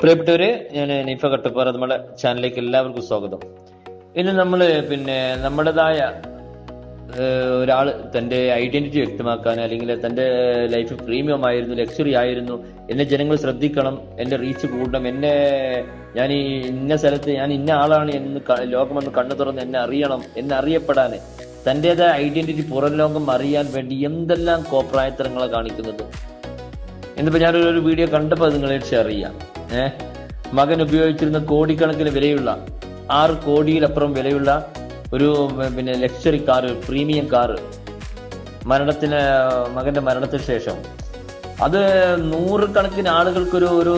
പ്രിയപ്പെട്ടവര്, ഞാൻ നിഫ കട്ടപ്പാറ, നമ്മുടെ ചാനലിലേക്ക് എല്ലാവർക്കും സ്വാഗതം. ഇന്ന് നമ്മള് നമ്മുടേതായ ഒരാള് തന്റെ ഐഡന്റിറ്റി വ്യക്തമാക്കാൻ, അല്ലെങ്കിൽ തന്റെ ലൈഫ് പ്രീമിയം ആയിരുന്നു, ലക്ഷറി ആയിരുന്നു, എന്നെ ജനങ്ങൾ ശ്രദ്ധിക്കണം, എന്റെ റീച്ച് കൂടണം, ഞാൻ ഈ ഇന്ന സ്ഥലത്ത് ഞാൻ ഇന്ന ആളാണ് എന്ന് ലോകമെന്ന് കണ്ണു തുറന്ന് എന്നെ അറിയണം, എന്നെ അറിയപ്പെടാൻ, തന്റേതായ ഐഡന്റിറ്റി പുറം ലോകം അറിയാൻ വേണ്ടി എന്തെല്ലാം കോപ്രായത്തരങ്ങളെ കാണിക്കുന്നത്. എന്നിപ്പോ ഞാനൊരു വീഡിയോ കണ്ടപ്പോൾ അത് നിങ്ങളെ ഷെയർ ചെയ്യാം. മകൻ ഉപയോഗിച്ചിരുന്ന കോടിക്കണക്കിന് വിലയുള്ള 6 കോടിയിലപ്പുറം വിലയുള്ള ഒരു ലക്ഷറി കാറ്, പ്രീമിയം കാറ്, മകന്റെ മരണത്തിന് ശേഷം അത് 100 കണക്കിന് ആളുകൾക്ക് ഒരു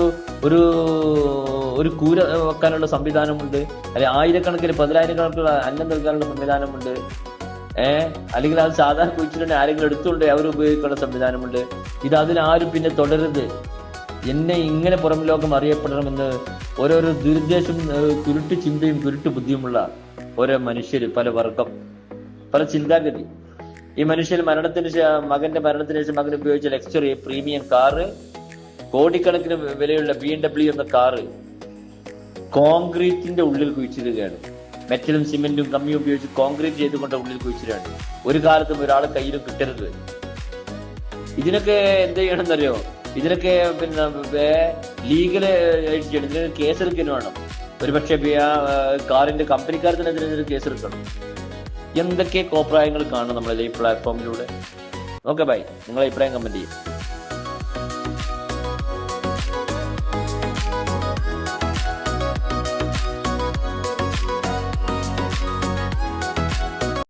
ഒരു കൂര വെക്കാനുള്ള സംവിധാനമുണ്ട്, അല്ലെങ്കിൽ 1000 10,000 അന്നം നൽകാനുള്ള സംവിധാനമുണ്ട്. അല്ലെങ്കിൽ അത് സാധാരണ കുഴിച്ചിട്ടുണ്ടെങ്കിൽ ആരെങ്കിലും എടുത്തുകൊണ്ട് അവർ ഉപയോഗിക്കാനുള്ള സംവിധാനമുണ്ട്. അതിലാരും പിന്നെ തുടരുത്. എന്നെ ഇങ്ങനെ പുറം ലോകം അറിയപ്പെടണമെന്ന് ഓരോരോ ദുരുദ്ദേശം, കുരുട്ട് ചിന്തയും കുരുട്ട് ബുദ്ധിയുമുള്ള ഓരോ മനുഷ്യര്, പല വർഗം, പല ചിന്താഗതി. ഈ മനുഷ്യർ മകന്റെ മരണത്തിന് ശേഷം മകൻ ഉപയോഗിച്ച ലക്ഷറി പ്രീമിയം കാറ്, കോടിക്കണക്കിന് വിലയുള്ള BMW എന്ന കാറ് കോൺക്രീറ്റിന്റെ ഉള്ളിൽ കുഴിച്ചിടുകയാണ്. മെറ്റലും സിമെന്റും കമ്മിയും ഉപയോഗിച്ച് കോൺക്രീറ്റ് ചെയ്തുകൊണ്ട് ഉള്ളിൽ കുഴിച്ചിടുകയാണ്. ഒരു കാലത്തും ഒരാളെ കയ്യിലും കിട്ടരുത്. ഇതിനൊക്കെ എന്ത് ചെയ്യണമെന്നറിയോ? ഇതിനൊക്കെ ലീഗല് ഇതിന് കേസെടുക്കുന്നു വേണം. ഒരുപക്ഷെ കാറിന്റെ കമ്പനിക്കാരത്തിനെതിരെ കേസെടുക്കണം. എന്തൊക്കെ കോപ്രായങ്ങൾ കാണും നമ്മളെ ഈ പ്ലാറ്റ്ഫോമിലൂടെ. Okay, by. നിങ്ങളെ അഭിപ്രായം കമന്റ് ചെയ്യും.